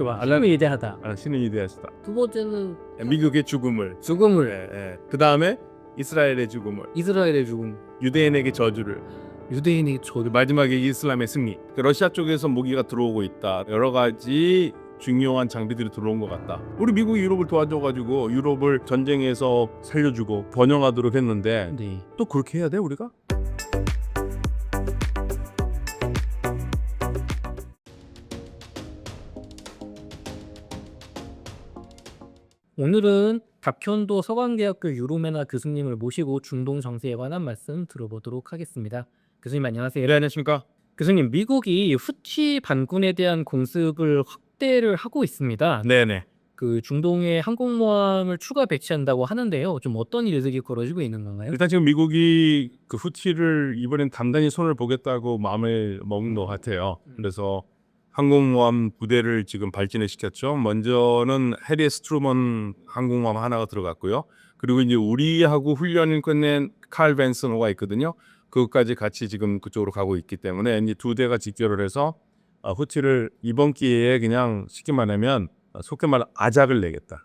신이 위대하다. 신이 위대하시다. 두 번째는 미국의 죽음을. 그 다음에 이스라엘의 죽음을. 이스라엘의 죽음, 유대인에게 저주를. 유대인의 저주. 마지막에 이슬람의 승리. 러시아 쪽에서 무기가 들어오고 있다. 여러 가지 중요한 장비들이 들어온 것 같다. 우리 미국이 유럽을 도와줘가지고 유럽을 전쟁에서 살려주고 번영하도록 했는데 네. 또 그렇게 해야 돼 우리가? 오늘은 갑현도 서강대학교 유로메나 교수님을 모시고 중동 정세에 관한 말씀 들어보도록 하겠습니다. 교수님 안녕하세요. 네, 안녕하십니까? 교수님, 미국이 후티 반군에 대한 공습을 확대를 하고 있습니다. 네네. 그 중동에 항공모함을 추가 배치한다고 하는데요. 좀 어떤 일들이 벌어지고 있는 건가요? 일단 지금 미국이 그 후티를 이번엔 단단히 손을 보겠다고 마음을 먹은 것 같아요. 그래서 항공모함 부대를 지금 발진을 시켰죠. 먼저는 해리스 트루먼 항공모함 하나가 들어갔고요. 그리고 이제 우리하고 훈련을 끝낸 칼 벤슨호가 있거든요. 그것까지 같이 지금 그쪽으로 가고 있기 때문에 이제 두 대가 직결을 해서 후티를 이번 기회에 그냥 쉽게 말하면 속게 말해 아작을 내겠다.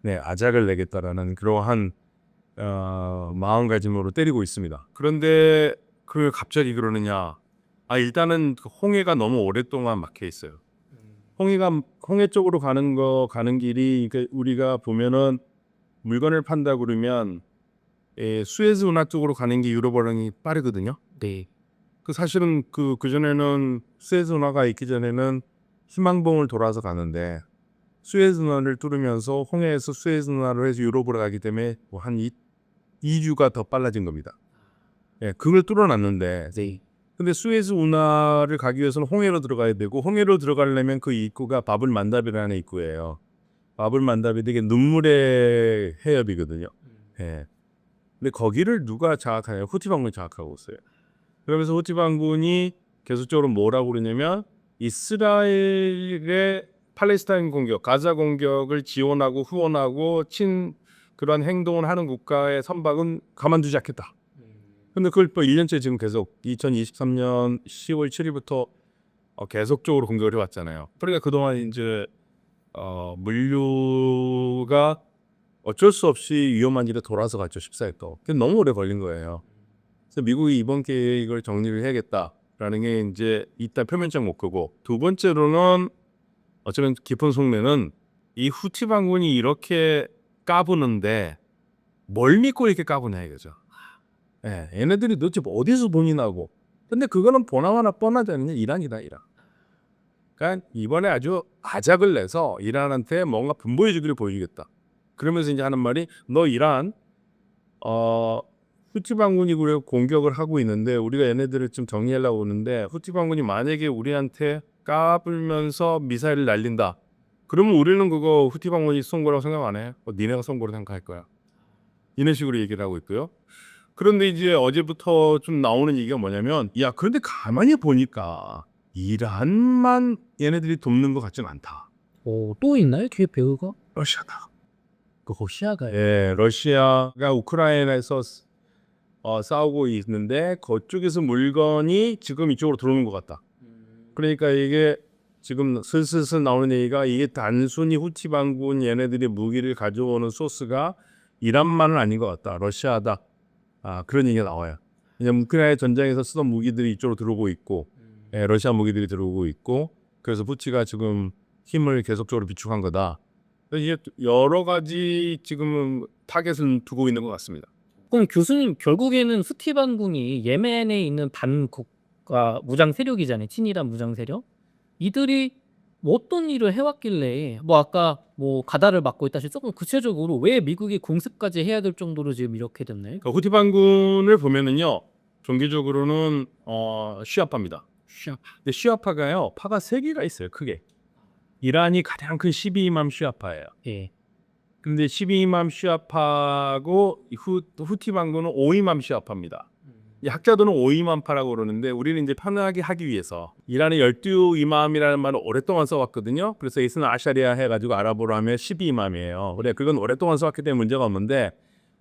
네, 아작을 내겠다라는 그러한 마음가짐으로 때리고 있습니다. 그런데 그걸 갑자기 그러느냐? 일단은 그 홍해가 너무 오랫동안 막혀 있어요. 홍해 쪽으로 가는 길이 우리가 보면은 물건을 판다 그러면 수에즈 운하 쪽으로 가는 게 유럽 어랑이 빠르거든요. 네. 그 사실은 그 전에는 수에즈 운하가 있기 전에는 희망봉을 돌아서 가는데 수에즈 운하를 뚫으면서 홍해에서 수에즈 운하로 해서 유럽으로 가기 때문에 한 2주가 더 빨라진 겁니다. 예, 그걸 뚫어놨는데 네. 근데 수에즈 운하를 가기 위해서는 홍해로 들어가야 되고 홍해로 들어가려면 그 입구가 바불 만답이라는 입구예요. 바불 만답이 되게 눈물의 해협이거든요. 예. 근데 거기를 누가 장악하냐면 후티 반군이 장악하고 있어요. 그러면서 후티 반군이 계속적으로 뭐라고 그러냐면 이스라엘의 팔레스타인 공격, 가자 공격을 지원하고 후원하고 그런 행동을 하는 국가의 선박은 가만두지 않겠다. 근데 그걸 또 1년째 지금 계속 2023년 10월 7일부터 계속적으로 공격을 해왔잖아요. 그러니까 그동안 이제 물류가 어쩔 수 없이 위험한 일에 돌아서 갔죠. 14일 또. 근데 너무 오래 걸린 거예요. 그래서 미국이 이번 기회에 이걸 정리를 해야겠다라는 게 이제 일단 표면적 목표고, 두 번째로는 어쩌면 깊은 속내는 이 후티 반군이 이렇게 까부는데 뭘 믿고 이렇게 까부냐 이거죠. 예, 얘네들이 도대체 어디서 돈이 나고. 근데 그거는 보나마나 뻔하지 않느냐. 이란이다. 그러니까 이번에 아주 아작을 내서 이란한테 뭔가 분보해주기를 보여주겠다. 그러면서 이제 하는 말이, 너 이란 후티 반군이 그래 공격을 하고 있는데 우리가 얘네들을 좀 정리하려고 하는데, 후티 반군이 만약에 우리한테 까불면서 미사일을 날린다. 그러면 우리는 그거 후티 반군이 쏜 거라고 생각 안 해. 니네가 쏜 거라고 생각할 거야. 이런 식으로 얘기를 하고 있고요. 그런데 이제 어제부터 좀 나오는 얘기가 뭐냐면, 그런데 가만히 보니까 이란만 얘네들이 돕는 것 같진 않다. 또 있나요? 뒤에 배우가? 러시아다. 그 러시아가요. 예, 러시아가 우크라이나에서 싸우고 있는데 그쪽에서 물건이 지금 이쪽으로 들어오는 것 같다. 그러니까 이게 지금 슬슬 나오는 얘기가, 이게 단순히 후티 반군 얘네들이 무기를 가져오는 소스가 이란만은 아닌 것 같다. 러시아다. 그런 얘기가 나와요. 왜냐면 우크라이나 전장에서 쓰던 무기들이 이쪽으로 들어오고 있고, 러시아 무기들이 들어오고 있고, 그래서 후티가 지금 힘을 계속적으로 비축한 거다. 이게 여러 가지 지금 타겟을 두고 있는 것 같습니다. 그럼 교수님, 결국에는 후티 반군이 예멘에 있는 반국가 무장 세력이잖아요. 친이란 무장 세력. 이들이 어떤 일을 해왔길래 아까 가다를 막고 있다. 조금 구체적으로 왜 미국이 공습까지 해야 될 정도로 지금 이렇게 됐나요? 그러니까 후티 반군을 보면은요, 종교적으로는 시아파입니다. 근데 시아파가요, 파가 3개가 있어요. 크게. 이란이 가장 큰 12이맘 시아파예요. 예. 근데 12이맘 시아파고 후티 반군은 5이맘 시아파입니다. 이 학자들은 5이맘파라고 그러는데, 우리는 이제 편하게 하기 위해서 이란의 12이맘이라는 말을 오랫동안 써왔거든요. 그래서 이스나 아샤리아 해가지고 아랍어로 하면 12이맘이에요. 그래, 그건 오랫동안 써왔기 때문에 문제가 없는데,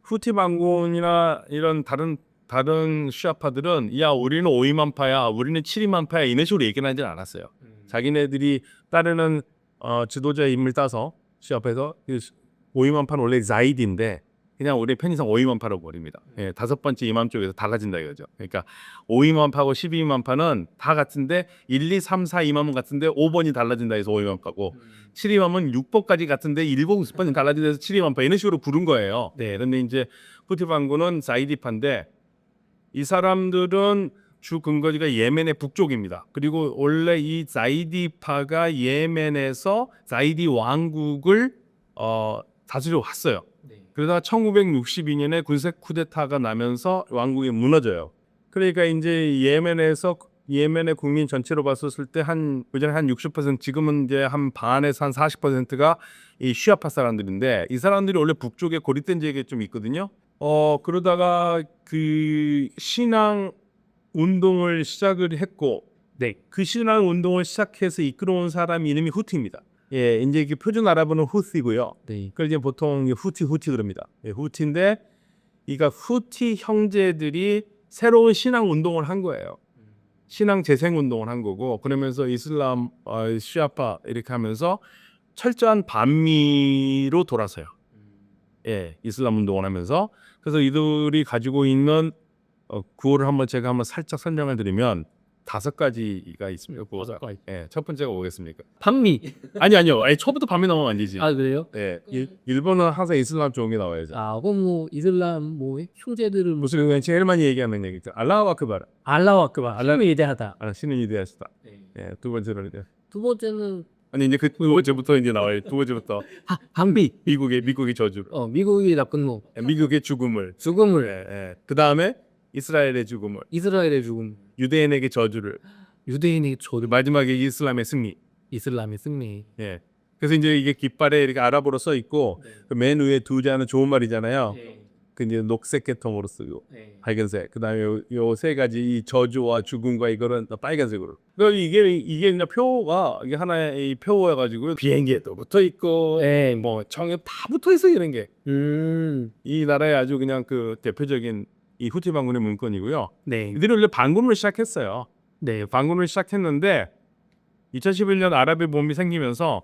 후티 반군이나 이런 다른 시아파들은 우리는 5이맘파야, 우리는 7이맘파야, 이런 식으로 얘기는 하지 않았어요. 자기네들이 따르는 지도자의 인물 따서 시합해서 5위만판 원래 자이디인데 그냥 우리 편의상 5위만파로 버립니다. 예, 5번째 이맘 쪽에서 달라진다 이거죠. 그러니까 5위만파고 12위만파는 다 같은데 1, 2, 3, 4, 2만은 같은데 5번이 달라진다 해서 5위만파고 7위만은 6번까지 같은데 7, 6번이 달라진다 해서 7위만파 이런 식으로 부른 거예요. 네, 그런데 이제 후티 반군은 자이디파인데 이 사람들은 주 근거지가 예멘의 북쪽입니다. 그리고 원래 이 자이디파가 예멘에서 자이디 왕국을 다스려 왔어요. 그러다가 1962년에 군색 쿠데타가 나면서 왕국이 무너져요. 그러니까 이제 예멘의 국민 전체로 봤었을 때 그전에 한 60%, 지금은 이제 한 반에서 한 40%가 이 시아파 사람들인데 이 사람들이 원래 북쪽에 고립된 지역에 좀 있거든요. 그러다가 그 신앙 운동을 시작을 했고, 네, 그 신앙 운동을 시작해서 이끌어온 사람 이름이 후티입니다. 예, 이제 이게 표준 아랍어는 후티고요. 네. 그걸 이제 보통 후티 그럽니다. 예, 후티인데 이가 후티 형제들이 새로운 신앙 운동을 한 거예요. 신앙 재생 운동을 한 거고, 그러면서 이슬람, 시아파 이렇게 하면서 철저한 반미로 돌아서요. 예, 이슬람 운동을 하면서. 그래서 이들이 가지고 있는 구호를 제가 한번 살짝 설명을 드리면 5가지가 있습니다. 구호가. 예, 첫 번째가 뭐겠습니까? 반미. 아니요. 처음부터 반미 나오면 안 되지. 아 그래요? 예, 일본은 항상 이슬람 쪽이 나와야죠. 아 그럼 뭐 이슬람 뭐 형제들을 무슬림은 제일 많이 얘기하는 얘기죠. 알라후 아크발. 알라우 아크바 알라우 위대하다. 신은 위대하시다. 예, 두 번째는 이제 두 번째는 아니 이제 두 번째부터 이제 나와요. 두 번째부터 반미. 미국의 저주, 미국이 나쁜 놈. 미국의 죽음을, 죽음을. 예. 그 다음에 이스라엘의 죽음을, 이스라엘의 죽음. 유대인에게 저주를, 유대인의 저주. 마지막에 이슬람의 승리. 이슬람의 승리. 예. 그래서 이제 이게 깃발에 이렇게 아랍어로 써 있고 그 맨 위에 두 자는 좋은 말이잖아요. 그 이제 녹색 계통으로 쓰고 빨간색. 그다음에 요 세 가지 이 저주와 죽음과 이거는 빨간색으로. 그러니까 이게 그냥 표가 이게 하나의 이 표여 가지고 비행기에도 붙어 있고, 네. 뭐 청에 다 붙어 있어 이런 게. 이 나라의 아주 그냥 그 대표적인 이 후티 반군의 문건이고요. 네. 이들이 원래 반군을 시작했어요. 네. 반군을 시작했는데 2011년 아랍의 봄이 생기면서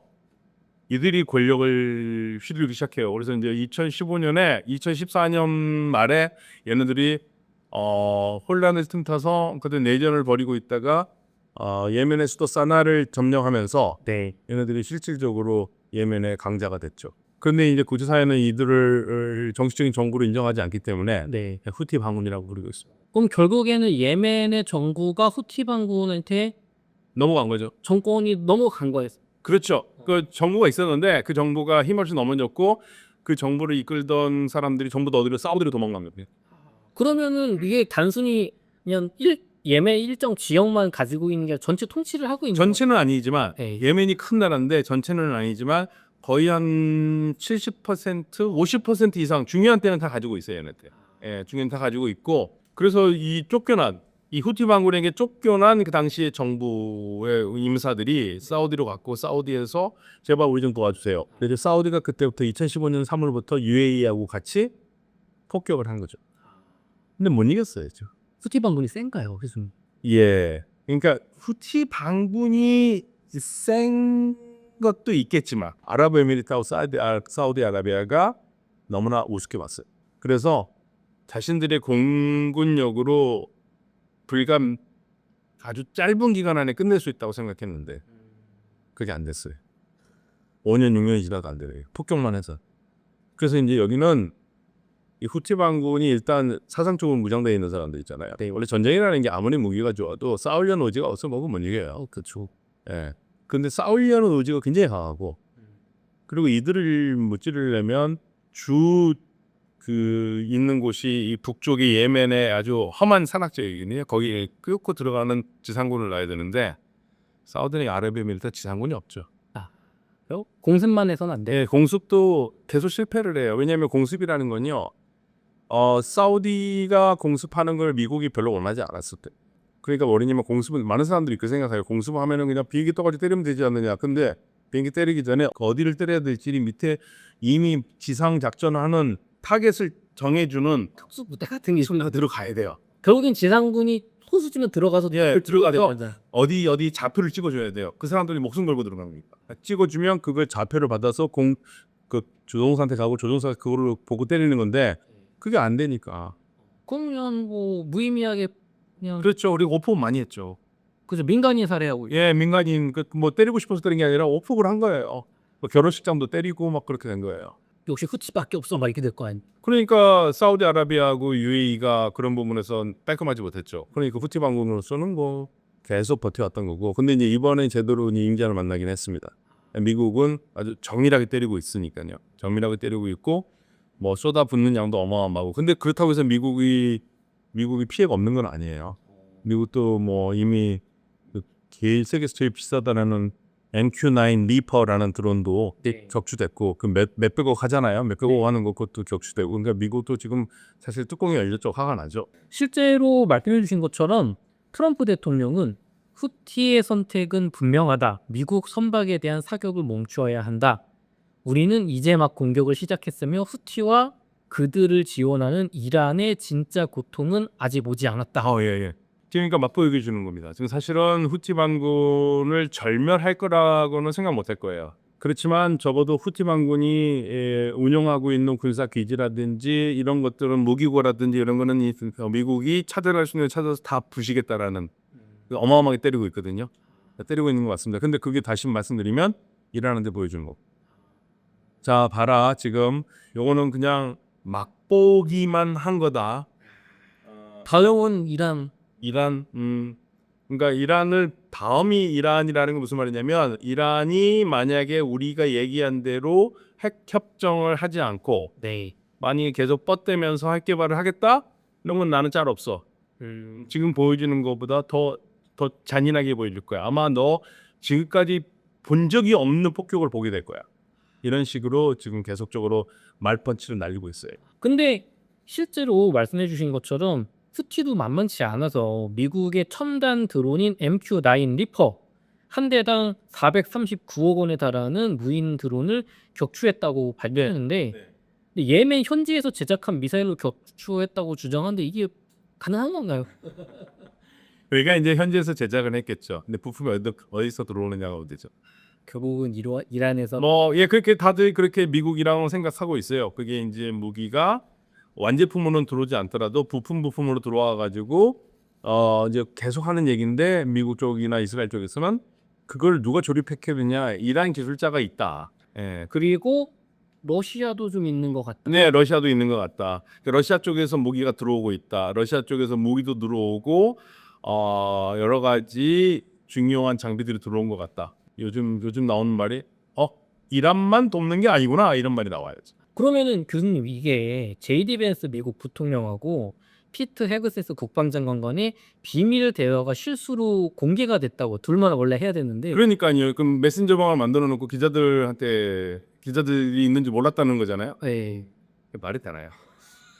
이들이 권력을 휘두르기 시작해요. 그래서 이제 2014년 말에 얘네들이 혼란을 틈타서 그때 내전을 벌이고 있다가 예멘의 수도 사나를 점령하면서 네. 얘네들이 실질적으로 예멘의 강자가 됐죠. 그런데 이제 국제사회는 이들을 정식적인 정부로 인정하지 않기 때문에 네. 후티 반군이라고 부르고 있습니다. 그럼 결국에는 예멘의 정부가 후티 반군한테 넘어간 거죠. 정권이 넘어간 거예요. 그렇죠. 그 정부가 있었는데 그 정부가 힘없이 넘어졌고 그 정부를 이끌던 사람들이 전부 다 어디로 사우디로 도망간 겁니다. 그러면은 이게 단순히 그냥 예멘 일정 지역만 가지고 있는 게 전체 통치를 하고 있는 전체는 아니지만 네. 예멘이 큰 나라인데 전체는 아니지만 거의 한 70%, 50% 이상 중요한 때는 다 가지고 있어요, 얘네들. 예, 중요한 다 가지고 있고 그래서 이 후티 반군에게 쫓겨난 그 당시의 정부의 임사들이 사우디로 갔고 사우디에서 제발 우리 좀 도와주세요. 그래서 사우디가 그때부터 2015년 3월부터 UAE하고 같이 폭격을 한 거죠. 근데 못 이겼어요. 후티 반군이 센가요, 교수님? 예. 그러니까 후티 반군이 센 것도 있겠지만 아랍에미리트하고 사우디아라비아가 너무나 우습게 봤어요. 그래서 자신들의 공군력으로 불과 아주 짧은 기간 안에 끝낼 수 있다고 생각했는데 그게 안 됐어요. 5년 6년이 지나도 안 되네요. 폭격만 해서. 그래서 이제 여기는 이 후티 반군이 일단 사상적으로 무장되어 있는 사람들 있잖아요. 원래 전쟁이라는 게 아무리 무기가 좋아도 싸우려는 의지가 없으면 못 이겨요. 그렇죠. 예. 근데 싸우려는 의지가 굉장히 강하고 그리고 이들을 무찌르려면 있는 곳이 이 북쪽이 예멘의 아주 험한 산악지역이거든요. 거기에 뚫고 들어가는 지상군을 놔야 되는데 사우디는 아랍에미리트 지상군이 없죠. 공습만 해서는 안 돼요. 네, 공습도 계속 실패를 해요. 왜냐하면 공습이라는 건요. 사우디가 공습하는 걸 미국이 별로 원하지 않았을 때. 그러니까 뭐냐면 공습은 많은 사람들이 그 생각해요. 공습하면은 그냥 비행기 떠가지고 때리면 되지 않느냐. 근데 비행기 때리기 전에 어디를 때려야 될지 밑에 이미 지상 작전하는 타겟을 정해주는 특수 부대 같은 게 순간 들어가야 돼요. 결국엔 지상군이 수지면 들어가서 예, 들어가야 들어가서 되잖아. 어디 좌표를 찍어줘야 돼요. 그 사람들이 목숨 걸고 들어갑니다. 찍어주면 그걸 좌표를 받아서 그 조종사한테 가고 조종사가 그거를 보고 때리는 건데 그게 안 되니까. 그러면 뭐 무의미하게 그냥 그렇죠. 우리 오폭 많이 했죠. 그죠 민간인 살해하고 있고. 예, 민간인 뭐 때리고 싶어서 때린 게 아니라 오폭을 한 거예요. 뭐 결혼식장도 때리고 막 그렇게 된 거예요. 역시 후치밖에 없어 막 이렇게 될 거 아니. 그러니까 사우디아라비아하고 UAE가 그런 부분에서 깔끔하지 못했죠. 그러니까 후티 반군으로서는 뭐 계속 버텨왔던 거고. 근데 이제 이번에 제대로 임자를 만나긴 했습니다. 미국은 아주 정밀하게 때리고 있으니까요. 정밀하게 때리고 있고 뭐 쏟아붓는 양도 어마어마하고. 근데 그렇다고 해서 미국이 피해가 없는 건 아니에요. 미국도 뭐 이미 그 세계에서 제일 비싸다라는 MQ-9 리퍼라는 드론도 네. 격추됐고 그 몇백억 하잖아요. 몇백억 하는 거 그것도 격추되고. 그러니까 미국도 지금 사실 뚜껑이 열렸죠. 화가 나죠. 실제로 말씀해 주신 것처럼 트럼프 대통령은 후티의 선택은 분명하다. 미국 선박에 대한 사격을 멈추어야 한다. 우리는 이제 막 공격을 시작했으며 후티와 그들을 지원하는 이란의 진짜 고통은 아직 오지 않았다. 예, 예. 지금 그러니까 맛보여 주는 겁니다. 지금 사실은 후티 반군을 절멸할 거라고는 생각 못 할 거예요. 그렇지만 적어도 후티 반군이 운영하고 있는 군사 기지라든지 이런 것들은 무기고라든지 이런 거는 미국이 차지할 수 있는 데 찾아서 다 부시겠다라는 어마어마하게 때리고 있거든요. 때리고 있는 것 같습니다. 근데 그게 다시 말씀드리면 이란한테 보여주는 거. 자, 봐라. 지금 요거는 그냥 맛보기만 한 거다. 다음은 이란. 그러니까 이란을 다음이 이란이라는 건 무슨 말이냐면 이란이 만약에 우리가 얘기한 대로 핵 협정을 하지 않고 네. 만약에 계속 뻗대면서 핵 개발을 하겠다? 이런 건 나는 짤 없어. 지금 보여주는 것보다 더 잔인하게 보여줄 거야. 아마 너 지금까지 본 적이 없는 폭격을 보게 될 거야. 이런 식으로 지금 계속적으로 말펀치를 날리고 있어요. 근데 실제로 말씀해 주신 것처럼 후티도 만만치 않아서 미국의 첨단 드론인 MQ-9 리퍼 한 대당 439억 원에 달하는 무인 드론을 격추했다고 발표했는데 근데 예멘 현지에서 제작한 미사일로 격추했다고 주장하는데 이게 가능한 건가요? 여기가 이제 현지에서 제작을 했겠죠. 근데 부품이 어디서 들어오느냐가 문제죠. 결국은 이란에서 뭐, 예, 그렇게 다들 그렇게 미국이랑 생각하고 있어요. 그게 이제 무기가 완제품으로는 들어오지 않더라도 부품으로 들어와 가지고 이제 계속 하는 얘기인데 미국 쪽이나 이스라엘 쪽에서는 그걸 누가 조립했겠느냐 이란 기술자가 있다. 예. 그리고 러시아도 좀 있는 것 같다. 네, 러시아도 있는 것 같다. 러시아 쪽에서 무기가 들어오고 있다. 러시아 쪽에서 무기도 들어오고 여러 가지 중요한 장비들이 들어온 것 같다. 요즘 나오는 말이 이란만 돕는 게 아니구나 이런 말이 나와야죠. 그러면은 교수님 이게 제이디 벤스 미국 부통령하고 피트 헤그세스 국방장관 간의 비밀 대화가 실수로 공개가 됐다고 둘만 원래 해야 되는데 그러니까요. 그럼 메신저 방을 만들어 놓고 기자들이 있는지 몰랐다는 거잖아요. 예, 말이 되나요?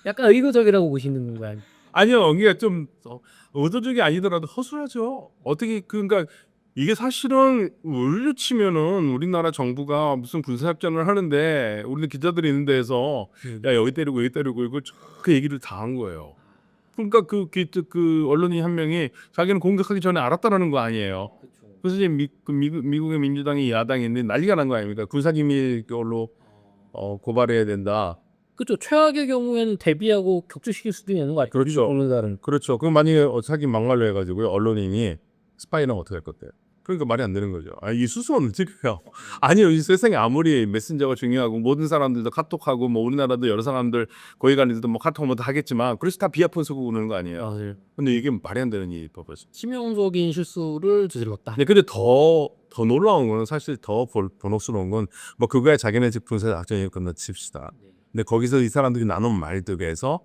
약간 의도적이라고 보시는 거야. 아니요. 이게 좀 의도적이 아니더라도 허술하죠. 어떻게 그러니까 이게 사실은 원래 치면은 우리나라 정부가 무슨 군사협정을 하는데 우리는 기자들이 있는 데에서 야 여기 때리고 이거 그 얘기를 다 한 거예요. 그러니까 그 언론인 한 명이 자기는 공격하기 전에 알았다라는 거 아니에요. 그래서 이제 미국의 민주당이 야당인데 난리가 난 거 아닙니까? 군사기밀 걸로 고발해야 된다. 그렇죠. 최악의 경우에는 대비하고 격추시킬 수도 있는 거 아니에요? 그렇죠. 언론사는. 그렇죠. 그럼 만약에 사기 막말로 해가지고요 언론인이 스파이랑 어떻게 할 건데요? 그러니까 말이 안 되는 거죠. 이 수수는 어떻게요? 아니요, 이 세상에 아무리 메신저가 중요하고 모든 사람들도 카톡하고 뭐 우리나라도 여러 사람들 거기 가는 데도 뭐 카톡 뭐 다 하겠지만 그래서 다 비아폰 쓰고 오는 거 아니에요? 맞아요. 근데 이게 말이 안 되는 일이 벌어졌어요. 치명적인 실수를 저질렀다. 네, 근데 더 놀라운 거는 사실 더 번혹스러운 건 뭐 그거야 자기네 집 군사 작전이었거나 칩시다. 근데 거기서 이 사람들이 나눈 말들에서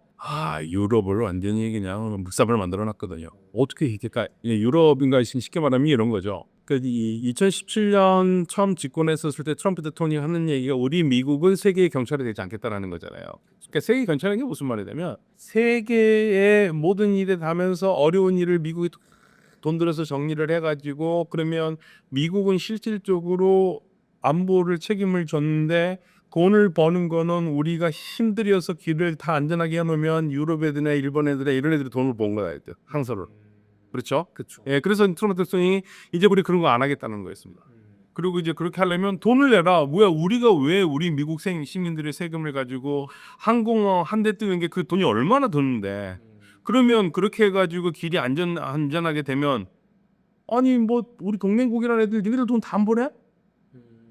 유럽을 완전히 그냥 묵삽을 만들어놨거든요. 어떻게 이렇게 유럽인가 쉽게 말하면 이런 거죠. 그 2017년 처음 집권했었을 때 트럼프 대통령이 하는 얘기가 우리 미국은 세계의 경찰이 되지 않겠다라는 거잖아요. 그러니까 세계 경찰이라는 게 무슨 말이냐면 세계의 모든 일에 하면서 어려운 일을 미국이 돈 들여서 정리를 해가지고 그러면 미국은 실질적으로 안보를 책임을 졌는데 돈을 버는 거는 우리가 힘들여서 길을 다 안전하게 해놓으면 유럽 애들이나 일본 애들이나 이런 애들이 돈을 번 거야. 항서를. 그렇죠? 그렇죠. 예, 그래서 트럼프 대통령이 이제 우리 그런 거 안 하겠다는 거였습니다. 그리고 이제 그렇게 하려면 돈을 내라. 뭐야, 우리가 왜 우리 미국 시민들의 세금을 가지고 항공어 한 대 뜨는 게 그 돈이 얼마나 드는데. 그러면 그렇게 해가지고 길이 안전하게 되면 아니 뭐 우리 동맹국이라는 애들 니네들 돈 다 안 보내?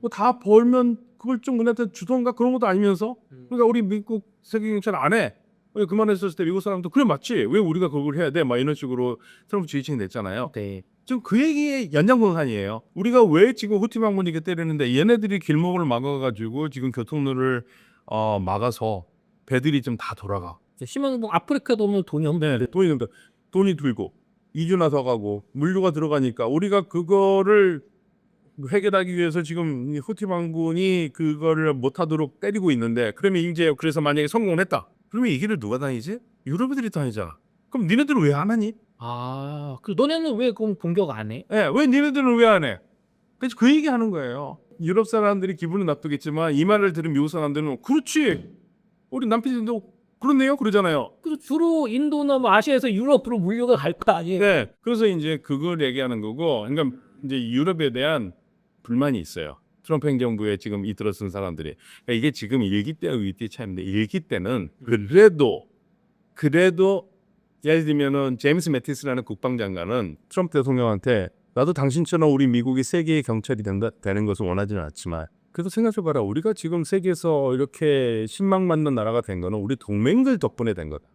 뭐 다 벌면 그걸 좀 우리한테 주던가 그런 것도 아니면서 그러니까 우리 미국 세계 경찰 안 해. 왜 그만했었을 때 미국 사람도 그래 맞지? 왜 우리가 그걸 해야 돼? 막 이런 식으로 트럼프 지지층이 냈잖아요. 네. 지금 그 얘기의 연장선상이에요. 우리가 왜 지금 후티 방문 이게 때리는데 얘네들이 길목을 막아가지고 지금 교통로를 막아서 배들이 좀 다 돌아가. 심한 뭐 아프리카도 오면 돈이 없네. 네, 돈이 들고 이주나 더 가고 물류가 들어가니까 우리가 그거를 해결하기 위해서 지금 이 후티 반군이 그거를 못하도록 때리고 있는데 그러면 이제 그래서 만약에 성공을 했다. 그러면 이 길을 누가 다니지? 유럽애들이 다니잖아. 그럼 니네들은 왜 안 하니? 아, 그 너네는 왜 그럼 공격 안 해? 예, 왜 니네들은 왜 안 해? 그래서 그 얘기 하는 거예요. 유럽 사람들이 기분은 나쁘겠지만 이 말을 들은 미국 사람들은 그렇지. 우리 남편도 그렇네요. 그러잖아요. 그 주로 인도나 뭐 아시아에서 유럽으로 물류가 갈 거 아니에요? 네. 그래서 이제 그걸 얘기하는 거고, 그러니까 이제 유럽에 대한 불만이 있어요. 트럼프 행정부에 지금 이 들어선 사람들이. 그러니까 이게 지금 일기 때와 위기 때 차이인데 일기 때는 그래도 예를 들면은 제임스 매티스라는 국방장관은 트럼프 대통령한테 나도 당신처럼 우리 미국이 세계의 경찰이 되는 것을 원하지는 않지만 그래도 생각해봐라. 우리가 지금 세계에서 이렇게 신망받는 나라가 된 거는 우리 동맹들 덕분에 된 거다.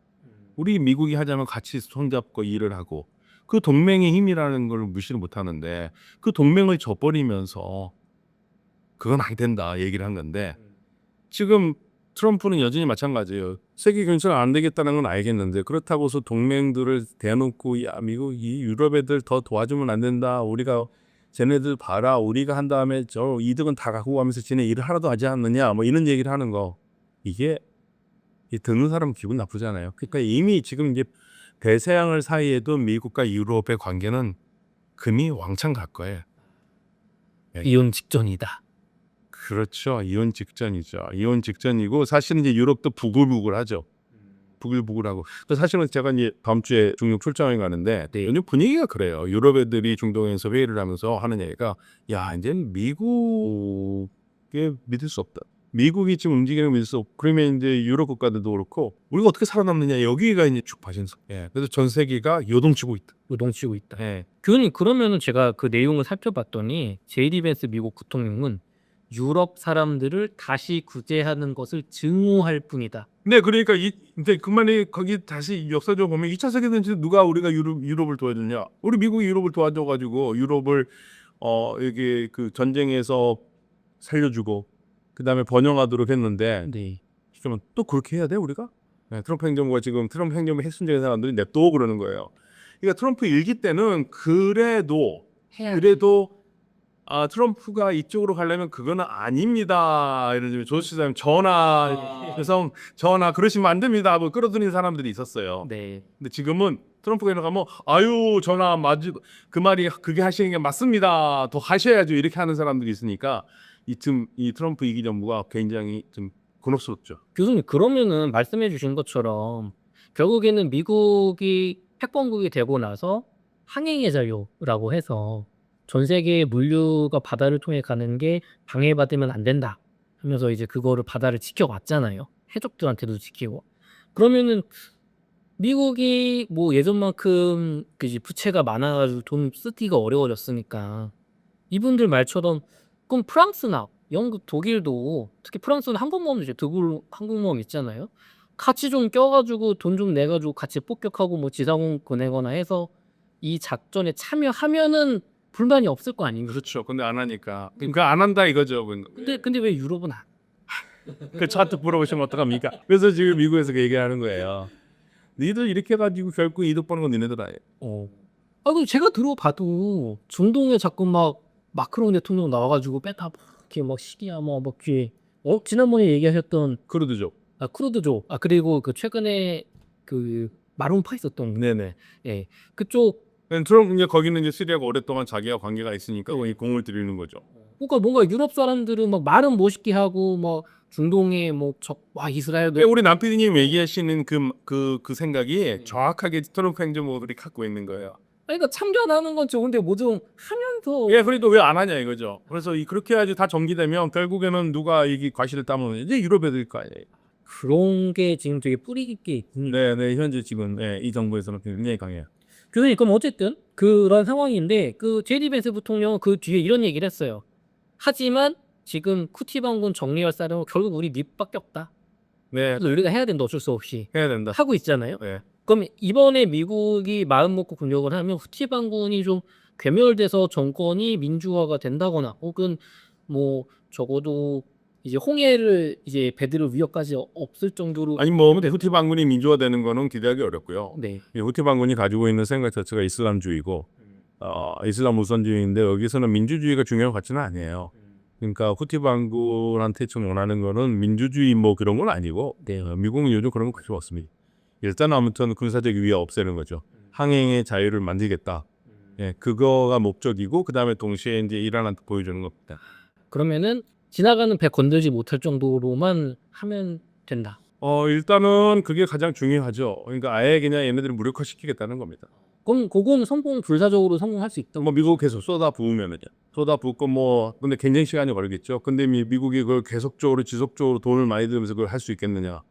우리 미국이 하자면 같이 손잡고 일을 하고 그 동맹의 힘이라는 걸 무시를 못하는데 그 동맹을 져버리면서 그건 안 된다 얘기를 한 건데 지금 트럼프는 여전히 마찬가지예요. 세계 경찰 안 되겠다는 건 알겠는데 그렇다고 해서 동맹들을 대놓고 야 미국 이 유럽 애들 더 도와주면 안 된다. 우리가 쟤네들 봐라. 우리가 한 다음에 저 이득은 다 갖고 가면서 쟤네 일을 하나도 하지 않느냐. 뭐 이런 얘기를 하는 거. 이게 듣는 사람 기분 나쁘잖아요. 그러니까 이미 지금 이제 대서양을 사이에도 미국과 유럽의 관계는 금이 왕창 갈 거예요. 이혼 직전이다. 그렇죠. 이혼 직전이죠. 이혼 직전이고 사실은 이제 유럽도 부글부글하죠. 부글부글하고. 또 사실은 제가 이제 다음 주에 중국 출장을 가는데 네. 요즘 분위기가 그래요. 유럽 애들이 중동에서 회의를 하면서 하는 얘기가 야 이제는 미국에 믿을 수 없다. 미국이 지금 움직이는 믿을 수 없고 그러면 이제 유럽 국가들도 그렇고 우리가 어떻게 살아남느냐 여기가 이제 쭉 빠진서. 예. 그래서 전 세계가 요동치고 있다. 요동치고 있다. 예. 교수님 그러면은 제가 그 내용을 살펴봤더니 제이디 벤스 미국 부통령은 유럽 사람들을 다시 구제하는 것을 증오할 뿐이다. 네, 그러니까 근데 그만이 거기 다시 역사적으로 보면 2차 세계대전 누가 우리가 유럽을 도와줬냐? 우리 미국이 유럽을 도와줘가지고 유럽을 여기 그 전쟁에서 살려주고 그 다음에 번영하도록 했는데 네. 그러면 또 그렇게 해야 돼 우리가? 네, 트럼프 행정부가 지금 트럼프 행정부 핵심적인 사람들이 냅둬 그러는 거예요. 그러니까 트럼프 일기 때는 그래도 트럼프가 이쪽으로 가려면 그거는 아닙니다. 이런 조수사님 전화 그러시면 안 됩니다. 뭐 끌어들이는 사람들이 있었어요. 네. 근데 지금은 트럼프가 이러면 아유 전화 맞지 그 말이 그게 하시는 게 맞습니다. 더 하셔야죠. 이렇게 하는 사람들이 있으니까 이 트럼프 이기 정부가 굉장히 좀 곤혹스럽죠. 교수님 그러면은 말씀해 주신 것처럼 결국에는 미국이 패권국이 되고 나서 항행의 자유라고 해서 전 세계의 물류가 바다를 통해 가는 게 방해받으면 안 된다 하면서 이제 그거를 바다를 지켜왔잖아요. 해적들한테도 지키고. 그러면은 미국이 뭐 예전만큼 그지 부채가 많아가지고 돈 쓰기가 어려워졌으니까 이분들 말처럼 그럼 프랑스나 영국, 독일도 특히 프랑스는 항공모함도 이제 항공모함 있잖아요. 같이 좀 껴가지고 돈 좀 내가지고 같이 폭격하고 뭐 지상공 보내거나 해서 이 작전에 참여하면은 불만이 없을 거 아닌가. 그렇죠. 근데 안 하니까 그러니까 안 한다 이거죠. 근데 왜 유럽은 안? 그 저한테 물어보시면 어떡합니까? 그래서 지금 미국에서 그 얘기하는 거예요. 니들 이렇게 해가지고 결국 이득 보는 건 니네들 아니에요. 그럼 제가 들어봐도 중동에 자꾸 막 마크롱 대통령 나와가지고 뺐다 이렇게 막 시리아 뭐 뒤에 지난번에 얘기하셨던 크루드족. 쿠르드족 그리고 그 최근에 그 마룬파 있었던 네네. 예 그쪽 트럼프 이제 거기는 이제 시리아가 오랫동안 자기와 관계가 있으니까 거기 공을 들이는 거죠. 그러니까 뭔가 유럽 사람들은 막 말은 멋있게 하고 뭐 중동에 이스라엘도 우리 남PD님 얘기하시는 그 생각이 정확하게 트럼프 행정부들이 갖고 있는 거예요. 그러니까 참전하는 건 좋은데 뭐 좀 하면서 예, 그래도 왜 안 하냐 이거죠. 그래서 그렇게 해야지 다 정기되면 결국에는 누가 이게 과실을 따면 이제 유럽 애들 거 아니에요. 그런 게 지금 되게 뿌리 깊게 있는. 네, 네, 현재 지금 이 정부에서는 굉장히 강해요. 교수님 그럼 어쨌든 그런 상황인데 그 제디 벤스 부통령은 그 뒤에 이런 얘기를 했어요. 하지만 지금 쿠티방군 정리할 사람은 결국 우리 밑밖에 없다. 네, 그래서 우리가 해야 된다 어쩔 수 없이 해야 된다. 하고 있잖아요. 네. 그럼 이번에 미국이 마음 먹고 공격을 하면 후티방군이 좀 괴멸돼서 정권이 민주화가 된다거나 혹은 뭐 적어도 이제 홍해를 이제 배들을 위협까지 없을 정도로 아니 뭐 후티 반군이 민주화되는 거는 기대하기 어렵고요. 네. 이 후티 반군이 가지고 있는 생각 자체가 이슬람주의고 이슬람 우선주의인데 여기서는 민주주의가 중요한 것 같지는 아니에요. 그러니까 후티 반군한테 좀 원하는 거는 민주주의 뭐 그런 건 아니고 네. 미국은 요즘 그런 거 관심 없습니다. 일단 아무튼 군사적 위협 없애는 거죠. 항행의 자유를 만들겠다. 예, 그거가 목적이고 그 다음에 동시에 이제 이란한테 보여주는 겁니다. 그러면은 지나가는 배 건들지 못할 정도로만 하면 된다. 일단은 그게 가장 중요하죠. 그러니까 아예 그냥 얘네들을 무력화시키겠다는 겁니다. 그럼 그건 성공 불사적으로 성공할 수 있다. 뭐 미국 계속 쏟아 부으면은요. 쏟아 붓고 뭐 근데 굉장히 시간이 걸리겠죠. 근데 미국이 그걸 계속적으로 지속적으로 돈을 많이 들면서 그걸 할 수 있겠느냐.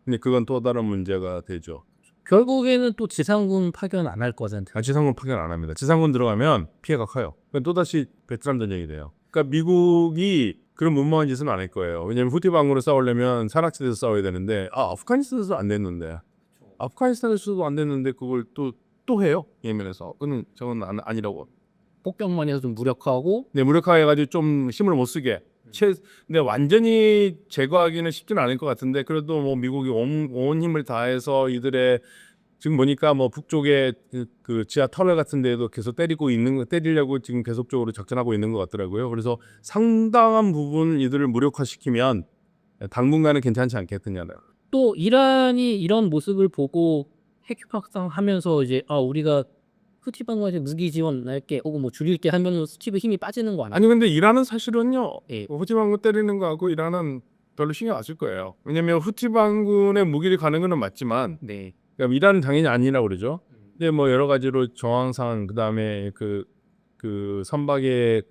근데 그건 또 다른 문제가 되죠. 결국에는 또 지상군 파견 안 할 거잖아요. 지상군 파견 안 합니다. 지상군 들어가면 피해가 커요. 또 다시 베트남 전쟁이 돼요. 그러니까 미국이 그런 무모한 짓은 안 할 거예요. 왜냐하면 후티 방군으로 싸우려면 산악지대에서 싸워야 되는데 아프가니스탄에서 안 됐는데 아프가니스탄에서도 안 됐는데 그걸 또 해요. 예멘에서. 그는 저건 아니라고. 폭격만 해서 좀 무력화하고 네, 무력화해가지고 좀 힘을 못 쓰게. 근데 완전히 제거하기는 쉽지는 않을 것 같은데 그래도 뭐 미국이 온 힘을 다해서 이들의 지금 보니까 뭐 북쪽에 그 지하 터널 같은 데도 계속 때리려고 지금 계속적으로 작전하고 있는 것 같더라고요. 그래서 상당한 부분 이들을 무력화시키면 당분간은 괜찮지 않겠느냐요. 또 이란이 이런 모습을 보고 핵 확산하면서 이제 우리가 후티방군한테 무기 지원할게 혹은 뭐 줄일게 하면은 스티브 힘이 빠지는 거 아니에요? 아니 근데 이란은 사실은요. 예. 후티 반군 때리는 거하고 이란은 별로 신경 안 쓸 거예요. 왜냐면 후티 반군의 무기를 가는 거는 맞지만 네. 그러니까 이란은 당연히 아니라고 그러죠. 근데 뭐 여러 가지로 정황상 그다음에 그 선박에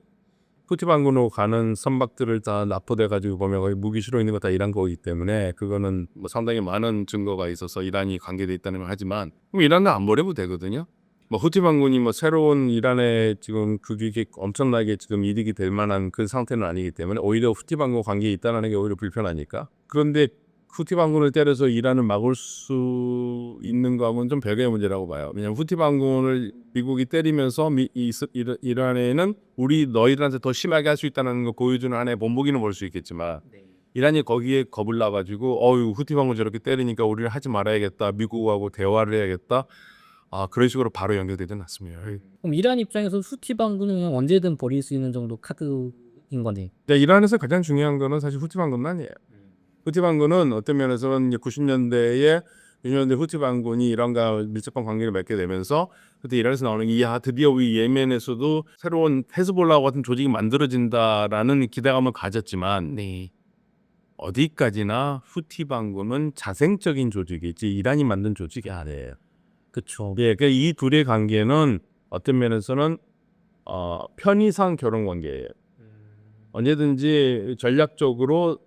후티 반군으로 가는 선박들을 다 납포돼 가지고 보면 거의 무기 실어 있는 거 다 이란 거기 때문에 그거는 뭐 상당히 많은 증거가 있어서 이란이 관계돼 있다는 걸 하지만 그럼 이란은 안 버려도 되거든요. 뭐 후티 반군이 뭐 새로운 이란에 지금 그게 엄청나게 지금 이득이 될 만한 그 상태는 아니기 때문에 오히려 후티 반군 관계에 있다는 게 오히려 불편하니까. 그런데 후티 반군을 때려서 이란을 막을 수 있는 거하고는 좀 별개의 문제라고 봐요. 왜냐하면 후티 반군을 미국이 때리면서 이란에는 너희들한테 더 심하게 할 수 있다는 거 보여주는 하나의 본보기는 볼 수 있겠지만 이란이 거기에 겁을 나가지고 후티 반군 저렇게 때리니까 우리를 하지 말아야겠다. 미국하고 대화를 해야겠다. 그런 식으로 바로 연결되지는 않습니다. 그럼 이란 입장에서 후티방군은 언제든 버릴 수 있는 정도 카드인 거네. 근데 이란에서 가장 중요한 거는 사실 후티 반군은 아니에요. 후티 반군은 어떤 면에서는 90년대에 후티 반군이 이란과 밀접한 관계를 맺게 되면서 그때 이란에서 나오는 드디어 우리 예멘에서도 새로운 헤즈볼라 같은 조직이 만들어진다라는 기대감을 가졌지만 네. 어디까지나 후티 반군은 자생적인 조직이지 이란이 만든 조직이 아니에요. 그렇죠. 예, 그러니까 이 둘의 관계는 어떤 면에서는 편의상 결혼 관계예요. 언제든지 전략적으로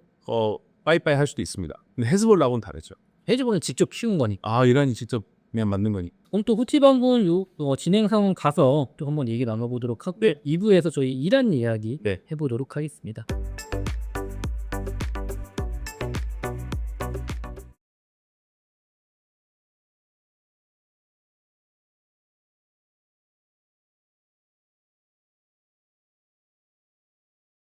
빠이빠이 할 수도 있습니다. 근데 헤즈볼라하고는 다르죠. 헤즈볼은 직접 키운 거니까. 이란이 직접 그냥 만든 거니. 그럼 또 후티방군 진행 상황 가서 또 한번 얘기 나눠보도록 하고 2부에서 저희 이란 이야기 네. 해보도록 하겠습니다.